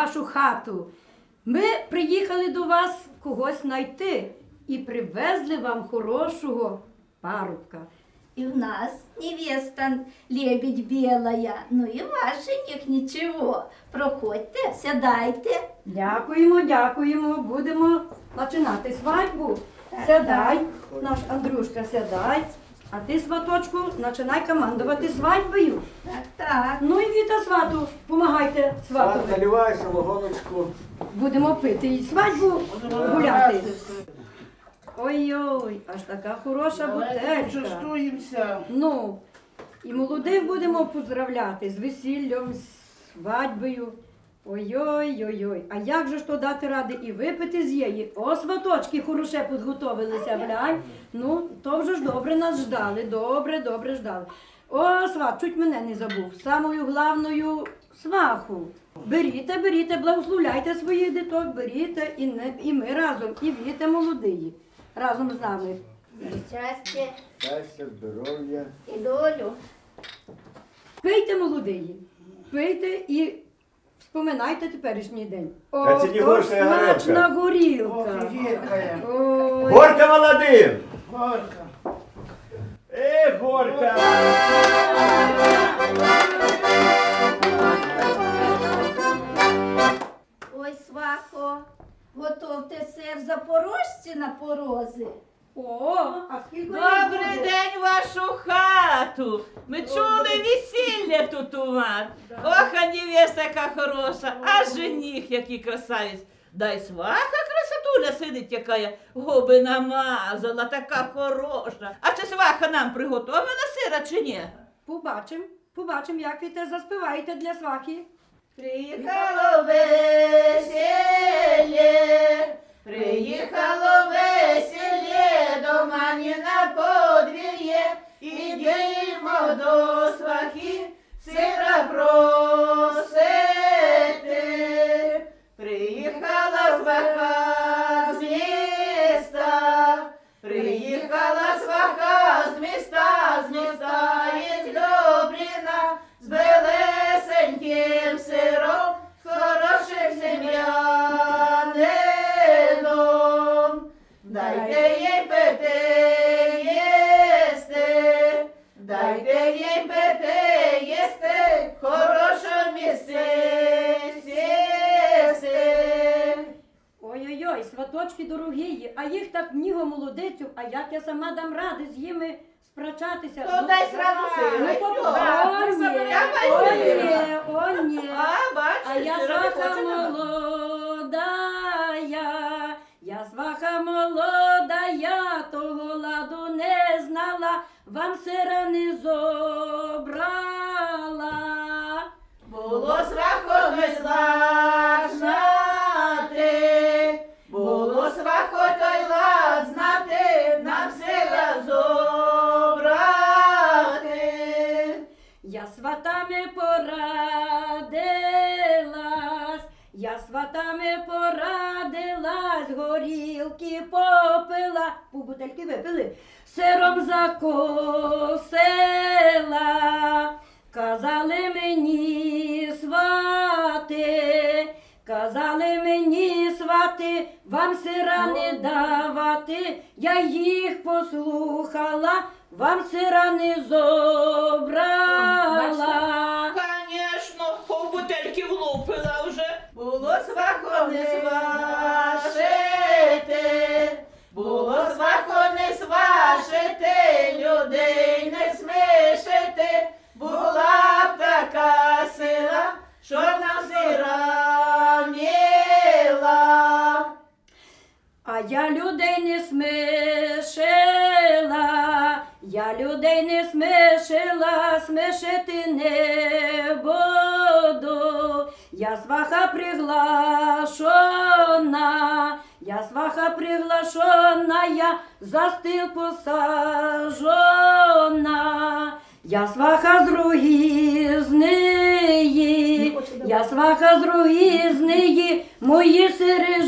вашу хату. Ми приїхали до вас когось знайти і привезли вам хорошого парубка. И у нас невеста лебедь белая, ну и ваш жених ничего. Проходьте, сядайте. Дякуємо, дякуємо. Будемо починати свадьбу. Сідай, наш Андрюшка, сідай. А ти, сваточку, починай командувати свадьбою. Так. Ну і Віта, свату, помагайте сватові. Наливай самогоночку. Будемо пити і свадьбу гуляти. Ой-ой, аж така хороша бутелька. Чувствуємося. Ну, і молодих будемо поздравляти з весіллям, з свадьбою. Ой-ой-ой-ой. А як же ж то дати ради і випити з її? О, сваточки хороше підготовилися, глянь. Ну, то вже ж добре нас ждали, добре ждали. О, сват, чуть мене не забув. Самою главною сваху. Беріте, благословляйте своїх діток, беріте, і ми разом, і Віта молодиї. Разом з нами. Щастя Щастя, здоров'я. і долю. Пийте, молодиї, пийте і вспоминайте теперішній день. О, Та це не то горша горілка. смачна горілка. Ой. Горка молодим! Горка. Горка! Ой, свахо, готовте все в Запорожці на порози. О, а скільки їх Добрий буде? день в вашу хату. Ми чули весілля тут у вас. Ох, а невеста яка хороша, а жених який красавець. Дай сваха красотуля сидить, яка губи намазала, така хороша. А чи сваха нам приготовила сира чи ні? Побачим, як ви те заспіваєте для свахи. Приїхало весілля, приїхало весілля до мані на подвір'я, ідемо до свахи, сира просити. Приїхала сваха з міста, приїхала сваха з міста із Добріна, з белесеньким сиром, з хорошим сем'янином. Дайте їй пити, їсти, дайте їй пити, їсти, в хорошому місці сісти. Ой-ой-ой, сваточки дорогі, а їх так ніго молодицю, а як я сама дам ради з ними спрачатися? То дай сразу сира, Ну, і всьо. о, ні. А, бачиш, А я сира не сваха хоче нам. молодая, я сваха молодая, того ладу не знала, вам сира не зобрала. Було свахо не знати, було свахо той лад знати, нам сира зобрати. Я сватами порадилась, я сватами порадилась, горілки попила, бутельки випили, сиром закусила. Казали мені свати, вам сира не давати, я їх послухала, вам сира не зобрала. Конечно, пол бутельки влупила вже. Було свахо не свашити, було свахо не свашити, людей не смішити. Була б така сила, що нам сира міла. А я людей не смішила, смішити не буду. Я сваха приглашена, я за стіл посажена. Я сваха з руїзної, мої сири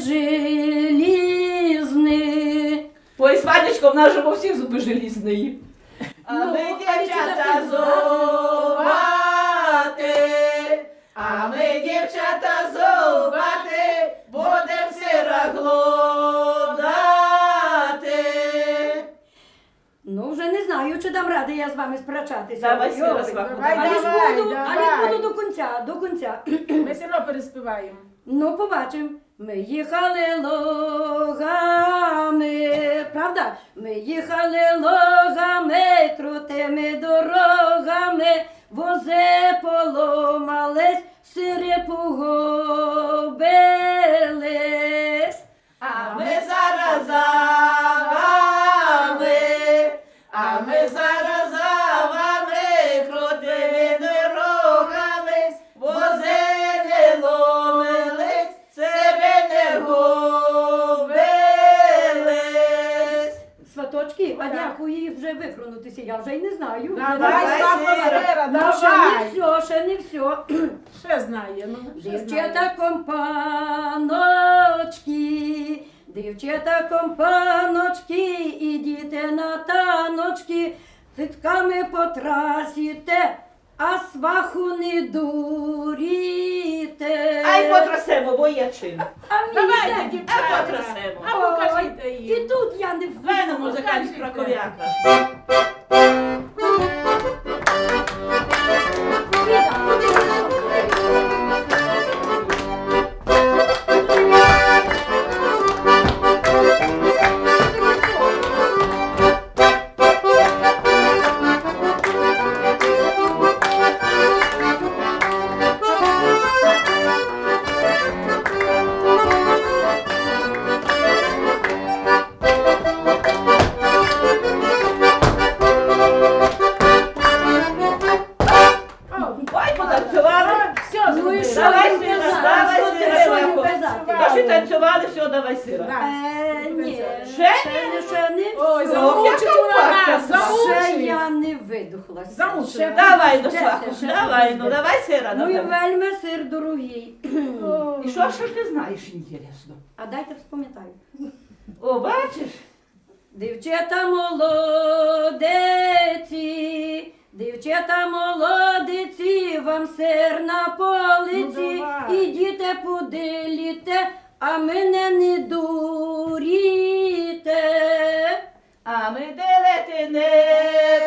желізні. Ой, Сванечко, в нас же во всіх зуби желізної. А Ну, ми а дівчата зубати, а ми дівчата зубати. знаю, чи дам ради я з вами справчатися. Давай, Ой, Сіра, ой. сваху, давай, Але ж давай, буду, давай. але буду до кінця. Ми все одно переспіваємо. Ну, побачимо. Ми їхали логами, правда? Ми їхали логами, крутими дорогами, вози поломались, сири погубились. А ми зараз за вами, а ми зараз за вами, крутими дорогами, вози не ломились, сири губились. Сваточки, а дякую їх вже вихронутися, я вже й не знаю. Давай, давай, Слава Сіра. Сера, Ну, ще давай. не все, ще не все. Ще знає, ну, ще знає. Дівчата компаночки, дівчата компаночки, ідіте на таночки, цицьками потрасіте, а сваху не дуріте. Ай, потрасемо, бо є чим. А мені Давайте, де? дівчата. потрясемо. А покажіть І її. тут я не Дай на вмію. музикант Скажіть, краков'яка. Ой, потанцювали. Все, Ну і зробили. що? Давай, ви Сіра, казали? давай, Що ти, Сіра, що їм Сіра. казати? Тож танцювали, все, давай, Сіра. Да. Ні, Ще ще не Ой, все. замучить вона нас, Ще замучить. я не видухлася. Замучила. Ще Давай, ну, підождете, сваху, ще давай, ну, підождете. давай, Сіра, Ну і давай. вельми сир дорогий. І що ж ти знаєш, інтересно? А дайте вспом'ятаю. О, бачиш? Дівчата молодиці, дівчата молодиці, вам сир на полиці, Ну, давай. ідіте подиліте, а мене не дуріте. А ми делити не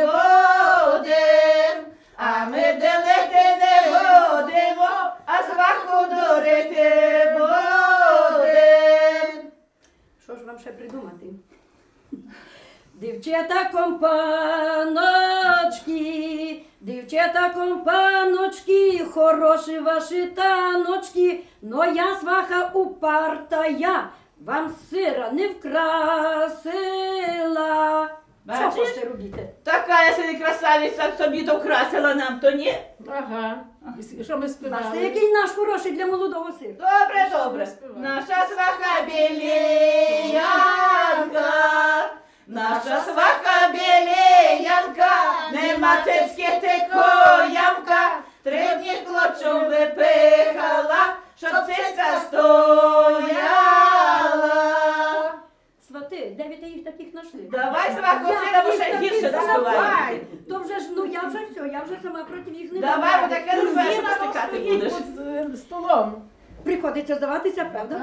будем, а ми делити не будемо, а сваху дурити будем. Що ж вам ще придумати? Дівчата компаночки, дівчата компаночки, хороші ваші таночки, но я сваха упартая, вам сира не вкрасила. Що Бачиш? хочете робити? Така я собі красавиця собі докрасила нам, то ні? Ага. І що ми Бачите, співали? який наш хороший для молодого сира. Добре, добре. Наша сваха біліянка, наша сваха біліянка, нема цецьки ти коямка, 3 дні хлопчом випихала, щоб цицька стояла. Свати, де ви їх таких знайшли? Давай, сваху, Я сіра, бо їх ще таких гірше давай. заспіваємо. То вже ж, ну я вже все, я вже сама проти їх не Давай, дам. бо таке не знаєш, що Зіна стикати стоїть будеш. під столом. Приходиться здаватися, правда?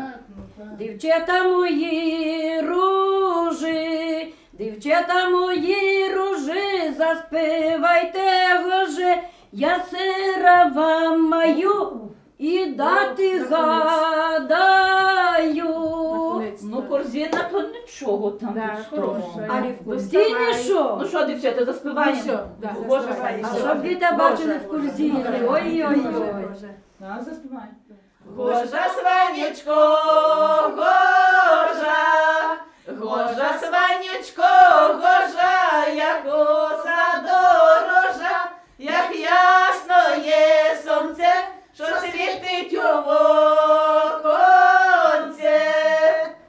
Дівчата мої ружі, дівчата мої ружі, заспівайте гожи, я сира вам маю і дати гадаю. Наконець-то. Ну, корзина, то нічого там. Да, від того. хороша. А в курзині Доставай. що? Ну що, дівчата, заспіваємо? Ну, все, да, Боже, заспівай. Саня, А все. щоб ви те бачили в курзині? Ой-ой-ой. Так, заспіваємо. Гожа, Сванючко, гожа, гожа, Сванючко, гожа, як оса дорожа, як ясно є сонце, що світить у воконце.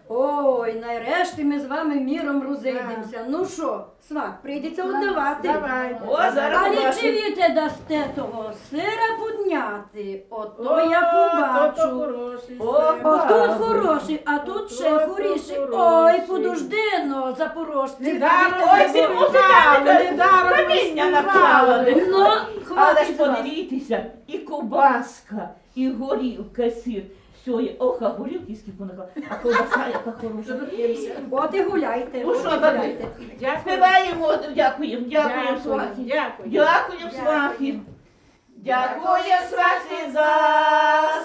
Ой, нарешті ми з вами міром розійдемося. Ну що, сват, прийдеться віддавати. Давай. О, зараз Але побачимо. чи віте дасте того сира подняти? Ото О, я то побачу. хороший О, сир. Отут хороший, а тут ще Ото хоріший. хороший. Ой, подожди, ну, запорожці. Недаром Ой, ці музиканти, недаром каміння ми наклали. співали. Ну, Але ж хватить з вас. подивіться, і ковбаска, і горілка, сир. все є. Ох, а горілки скільки наклала, а колбаса яка хороша. От і гуляйте. Ну от і що, гуляйте. Дякую. Співаємо, дякуємо, дякуємо, свахи. Дякую. Дякуємо, свахи. Дякуємо, свахи, за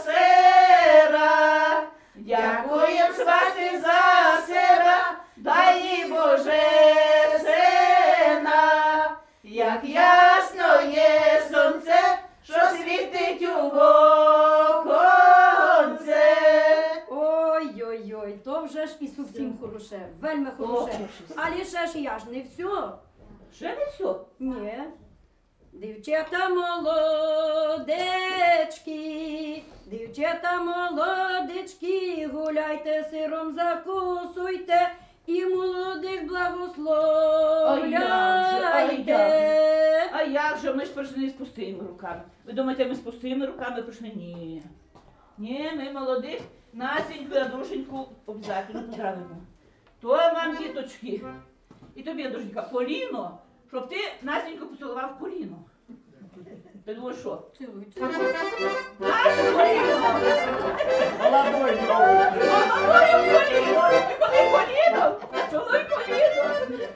сира. Дякуємо, свахи, за сира. Дай їй Боже сина. Як ясно є сонце, що світить у воконце. Ой-ой-ой, то вже ж і зовсім хороше, вельми хороше. Але ще ж я ж не все. Ще не все. Ні. Дівчата молодечки, дівчата молодечки, гуляйте, сиром закусуйте і молодих благословляйте. А як же, ми ж прийшли з пустими руками. Ви думаєте, ми з пустими руками прийшли? Ні. Ні, ми молодих, Насеньку і Андрушеньку обов'язково поздравимо. То вам, діточки, і тобі, Андрушенька, Поліно, щоб ти Насеньку поцілував Поліну. Ти думаєш, що? Цілуй, Нашу Поліну! Молодой новий. Цілуй Поліну!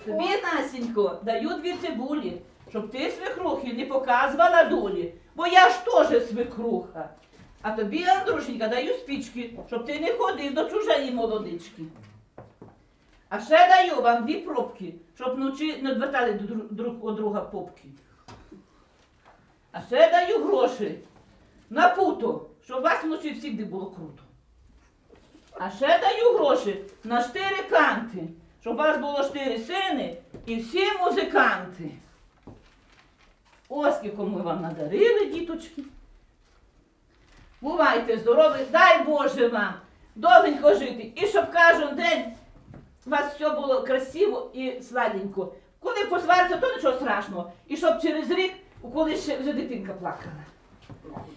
Тобі, Насенько, даю 2 цибулі, щоб ти свекрухи не показувала долі, бо я ж теж свекруха. А тобі, Андрушенька, даю спічки, щоб ти не ходив до чужої молодички. А ще даю вам 2 пробки, щоб вночі не відвертали друг у друга попки. А ще даю гроші на путо, щоб у вас вночі завжди було круто. А ще даю гроші на 4 канти, щоб у вас було 4 сини і всі музиканти. Ось скільки ми вам надарили, діточки. Бувайте здорові, дай Боже вам довгенько жити. І щоб кожен день у вас все було красиво і сладенько. Коли посвариться, то нічого страшного. І щоб через рік, коли ще вже дитинка плакала.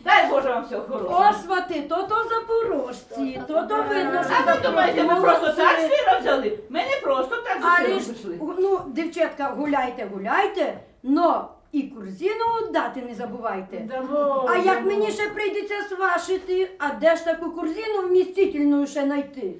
Дай Боже вам всього хорошого. О, свати, то запорожці, то видно, що А ви думаєте, ми просто так молодці. сиро взяли? Ми не просто так за Але сиром ж, прийшли. ну, дівчатка, гуляйте, но і корзину дати не забувайте. Дамо. А як мені ще прийдеться свашити, а де ж таку корзину вмістительну ще знайти?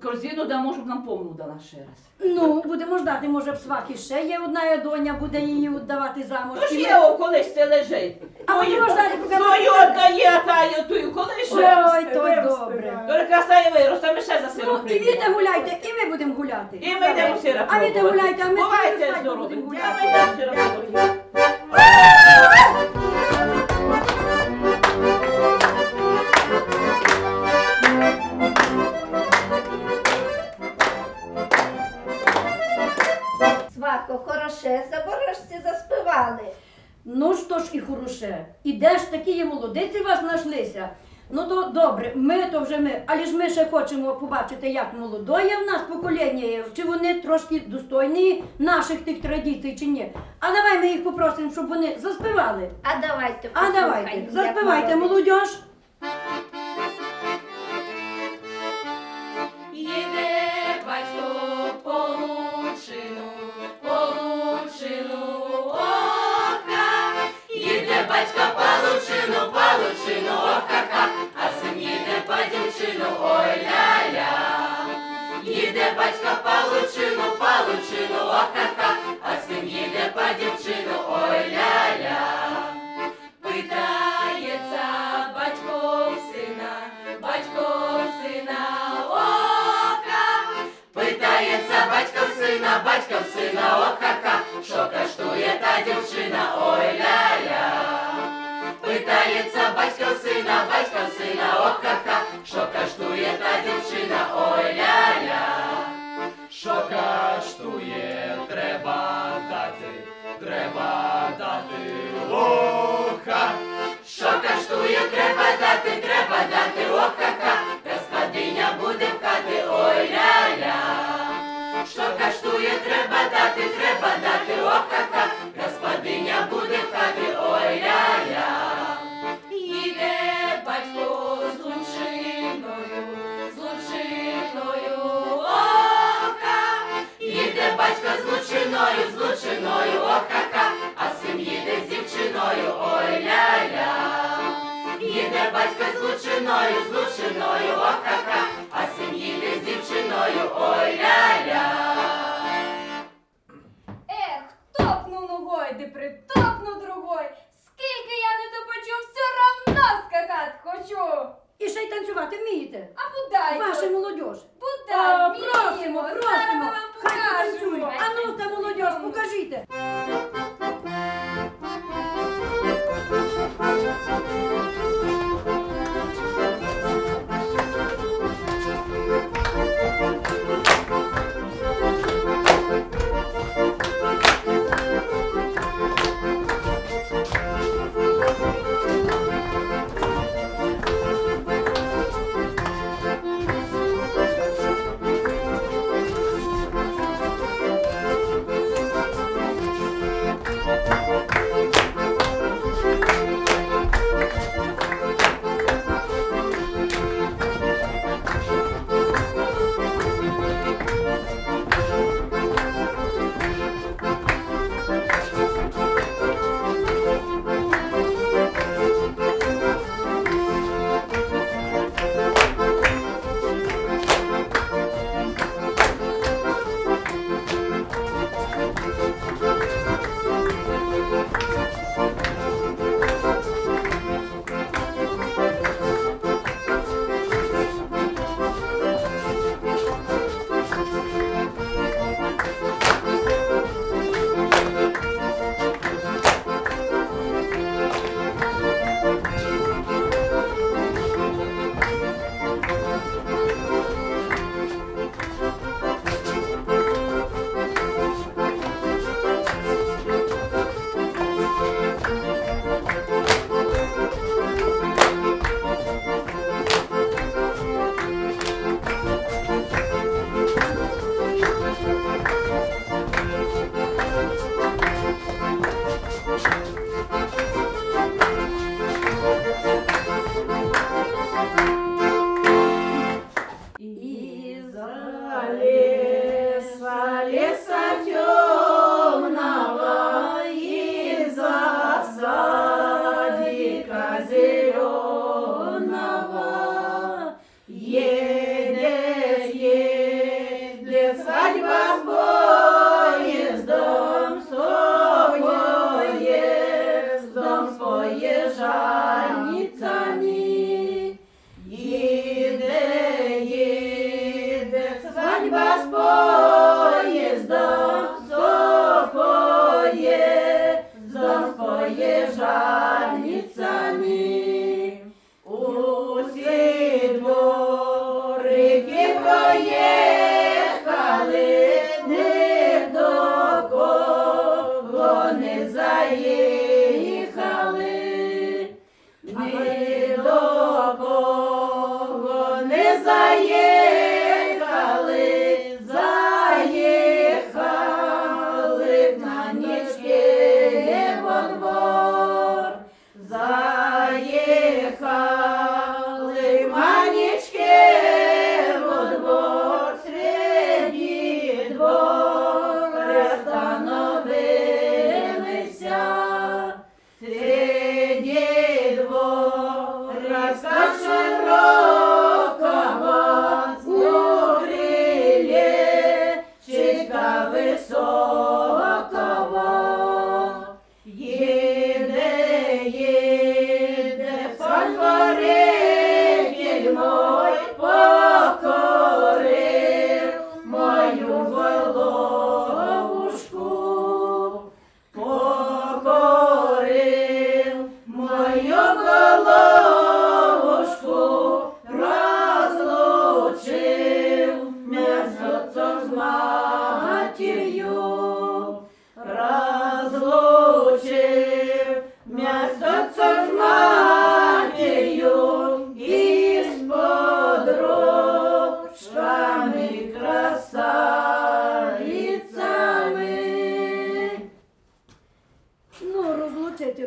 Корзину дамо, щоб нам повну дала ще раз. Ну, будемо ждати, може в свахі ще є одна доня, буде її віддавати замуж. То ж І є ми- о, колись це лежить. А будемо ждати, поки Свою віддає, а та й тую, коли ще. Ой, то добре. Тільки краса і виросте, ми ще за сиром Ну, і ви прийдемо. гуляйте, і ми будемо гуляти. І ми йдемо сира А ви пробувати. гуляйте, а ми Бувайте тут здорові. будемо А гуляти. ми йдемо сира пробувати. Свако, хороше, запорожці заспівали. Ну що ж і хороше. І де ж такі молодиці у вас знайшлися? Ну то добре, ми то вже ми, але ж ми ще хочемо побачити, як молодоє в нас покоління є, чи вони трошки достойні наших тих традицій, чи ні. А давай ми їх попросимо, щоб вони заспівали. А давайте А давайте, послухаємо, як заспівайте, молодець. молодь. Їде батько по лучину ока. Їде батько по лучину ока-ка, а син їде по дівчину, ой ля-ля. Їде батько по лучину ока-ка, а син їде по дівчину, ой ля-ля. Питається батько в сина ока. Питається батько в сина ока-ка, що коштує та дівчина, ой ля-ля. Питається батько в сина ока-ка, що коштує та дівчина, ой ля-ля. Що коштує, треба дати ока. Що коштує, треба дати ока-ка, господиня буде в хаті, ой ля-ля. Що коштує, треба дати ока-ка, господиня буде в хаті, ой ля-ля. Їде батько з лучиною ока. Їде батько з лучиною ока-ка, а син їде з дівчиною, ой ля-ля. Їде батько з лучиною, з лучиною, ох-ха-ха, а син їде з дівчиною, ой ля-ля. Ех, топнув ногой, де притопнув другой. Скільки я не допочу, все равно скакати хочу. І ще й танцювати вмієте? А бодай Ваша то, молодіж. бодай, Просимо, зараз ми просимо. вам Хай покажемо. потанцюють. А ну-ка, молодіж, покажіть.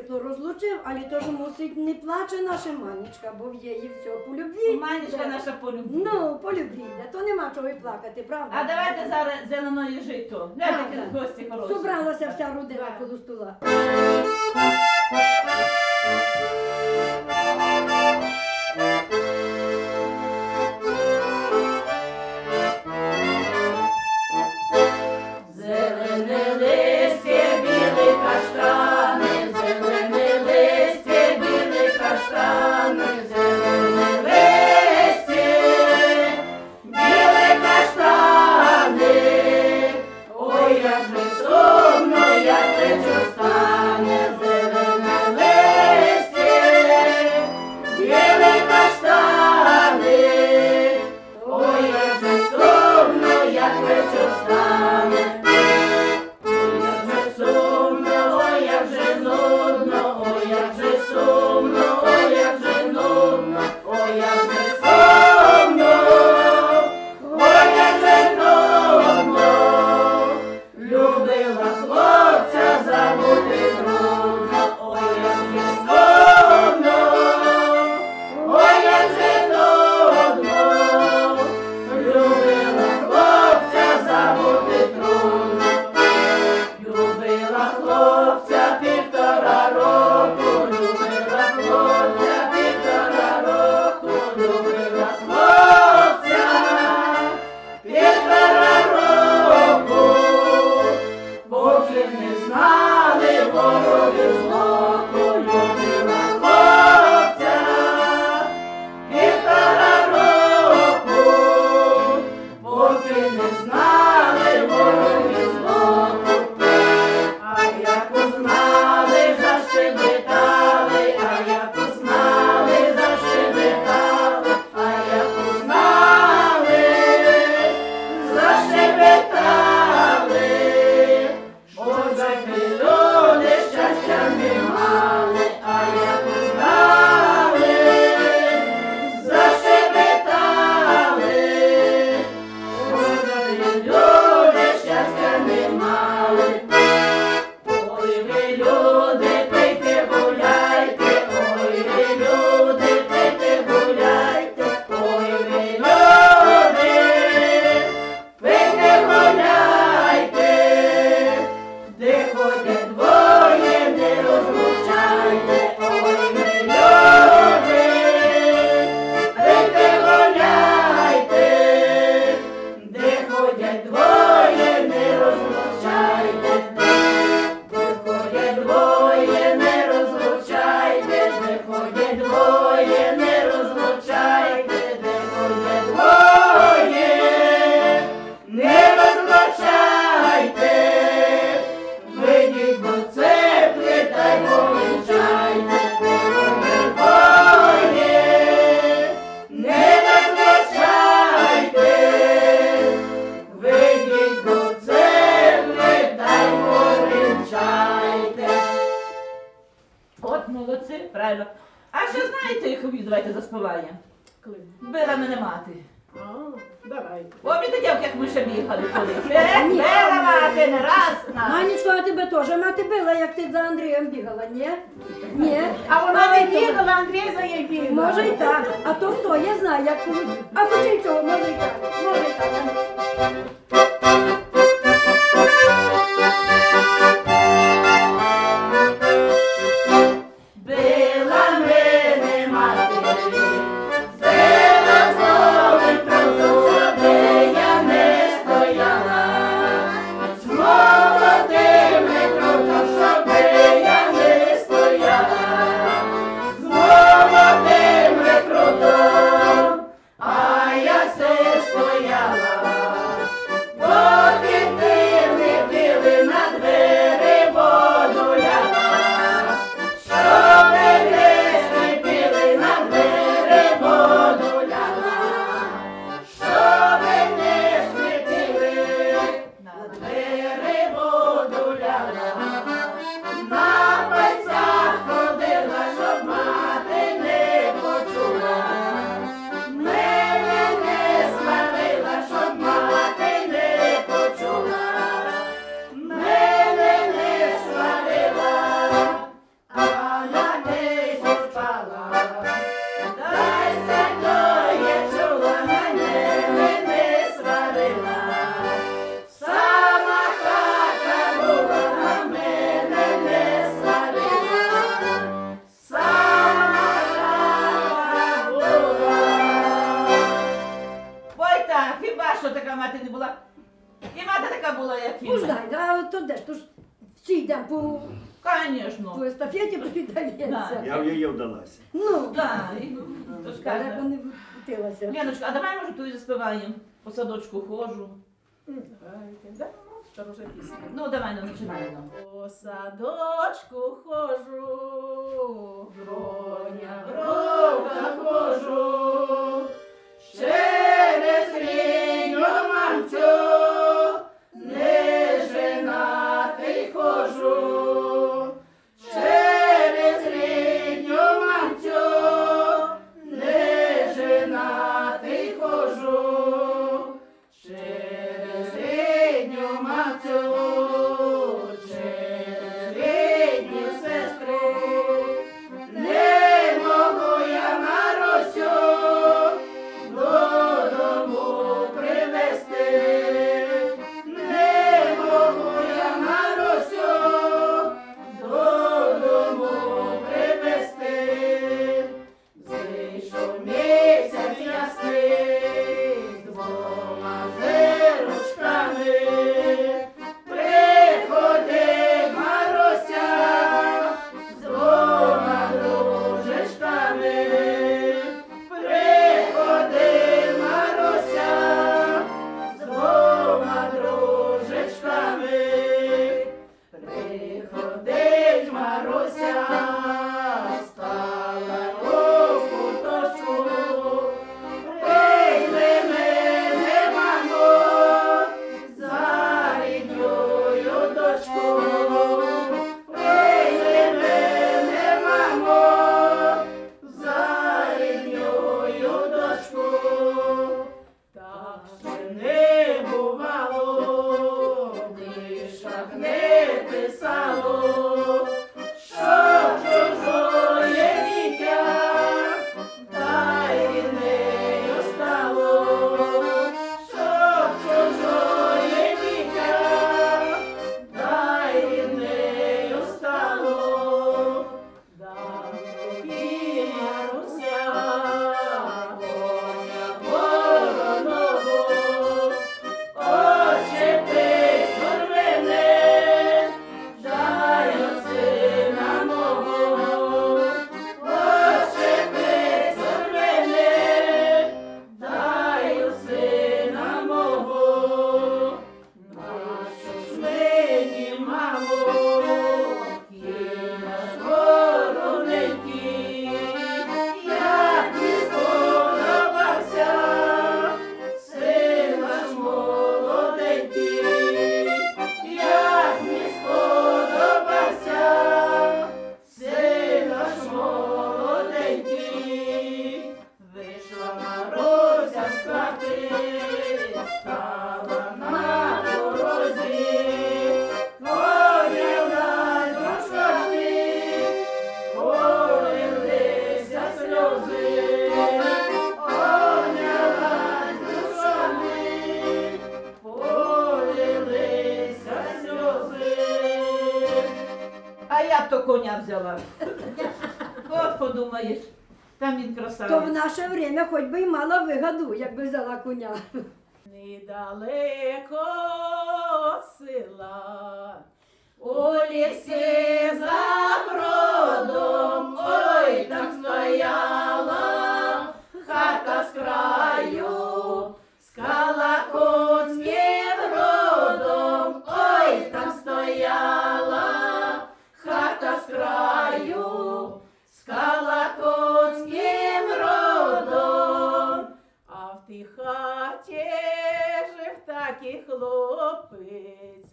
Розлучив, але теж мусить не плаче наша Манечка, бо в її все по любві. Манечка наша по любві. Ну, по любві, то нема чого й плакати, правда? А давайте зараз зеленої жито. Гляньте, які гості хороші. Зібралася вся родина коло стола. як же сумно, як вечір стане, зелене листя, білі каштани. Ой, як же сумно, як вечір стане. Ой, як же сумно, ой, як же нудно, ой, як же сумно, ой, як же нудно, ой, як же сумно, ой, як же нудно. Любила хлопця, забути трудно, ой, як же сумно, ой, як же нудно. Любила хлопця, забути трудно. Любила хлопця 1,5 року, любила хлопця 1,5 року, любила хлопця 1,5 року. Поки не знали вороги злоку, любила хлопця 1,5 року. Поки не знали вороги злоку. А як узнали, защебетали, а як узнали, защебетали, а як узнали, защебетали. Боже, ти люди щастя не мали, а як узнали, защебетали. Боже, ти люди щастя не мали. Ой, ви люди, пийте, гуляйте, ой, ви люди, пийте, гуляйте, ой, ви люди, пийте, гуляйте, де ходять двоє, не розлучайте, ой, ви люди, пийте, гуляйте, де ходять двоє, не розлучайте. Де ходять двоє, не розлучайте, де ходять двоє, не розлучайте, де ходять двоє, не розлучайте. Вийдіть до церкви та й повінчайте, де ходять двоє, не розлучайте. Вийдіть до церкви та й повінчайте. От молодці, правильно. А ще знаєте, яку вірш давайте заспіваємо? Коли? Била мене мати. А, давай. Пам'ятаєте, як ми ще бігали колись? Била мати не раз нас. Манечко, а тебе теж мати била, як ти за Андрієм бігала, ні? Ні. А вона не ви то- бігала, Андрій за її бігав. Може і так. А то хто? Я знаю, як получить. А почай цього, може і так. Може і так. Била мене мати, била знову круто, щоби я не стояла. З молодими круто, щоби я не стояла. З молодими круто, а я все стояла. Поки ти не били на двері воду ляла. Що мене сліпили на двері воду ляла. Що мене сліпили на двері воду ляла. На пальцях ходила, щоб мати не почула. Мене не сварила, щоб мати не почула. Мене не сварила, а на десь спала. Дайся, то я чула, мене не сварила. Сама хата була, а мене не сварила. Сама хата була. Ой так, хіба що така мати не була? І мати така була, як і ми. Пуждай, а то де ж? То ж всі йдемо Конечно. по естафеті передається. Я в її вдалася. Ну, Да, і то ж каже. далеко не втилася. Леночка, а давай, може, ту і заспіваємо. По садочку ходжу. Давайте, да. Це вже пісня. Ну, давай, ну, починаємо. По садочку хожу, броня, бровка хожу, через рінню мамцю, не женатий хожу, через рінню мамцю, не женатий хожу, через рідню мамцю. То коня взяла. От подумаєш, там він То в красавець. наше время хоч би й мала вигаду, якби взяла коня. Недалеко от села, у лісі за бродом, ой, там стояла хата з краю, з калакутським родом, ой, там стояла хата з краю, з калакутським родом, а в тій хаті жив такий хлопець,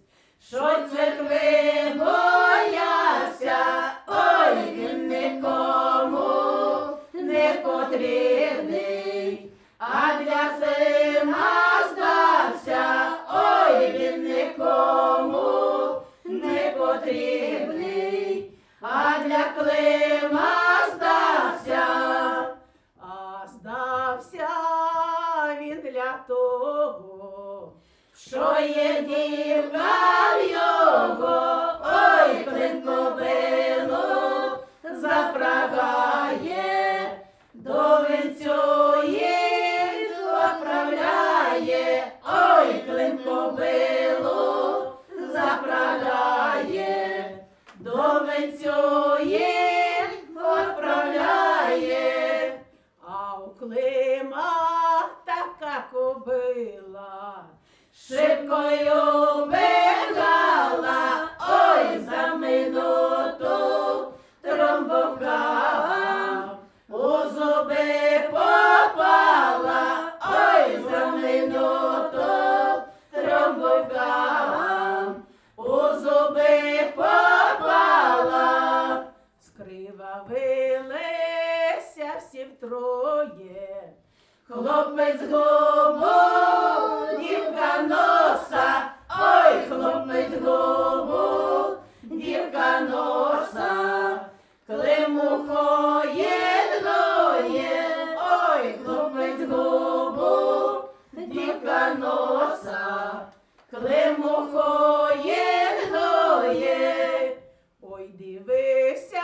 що церкви боявся, ой, він нікому не потрібний, а для сина здався, ой, він нікому не потрібний, а для Клима здався, а здався він для того, що є дівка в його, ой, Клим кобилу запрягає, до вінцю їх отправляє, ой, Клим кобилу запрягає, до вінцю їх отправляє, а у Клима така кобила, шибкою хлопець губу, дівка носа, ой, хлопець губу, дівка носа, клемухо єдноє, ой, хлопець губу, дівка носа, клемухо єдноє. Ой, дивися,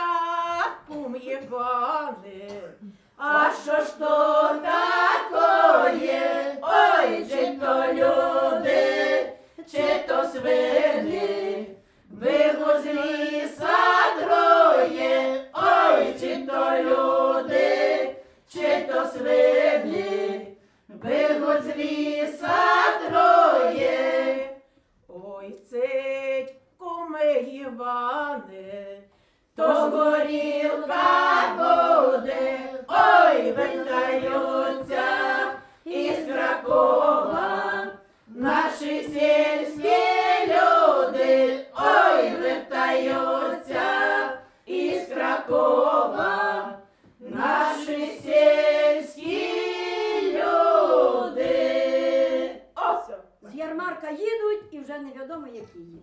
кум Єване, а що ж то такое? Ой, чи то люди, чи то свини, бігу з ліса троє, ой, чи то люди, чи то свини, бігу з ліса троє. Ой, цить, куме Іване, то горілка буде, ой, вертаються із Кракова наші сільські люди, ой, вертаються із Кракова наші сільські люди. Ось. З ярмарка їдуть і вже невідомо, які їдуть.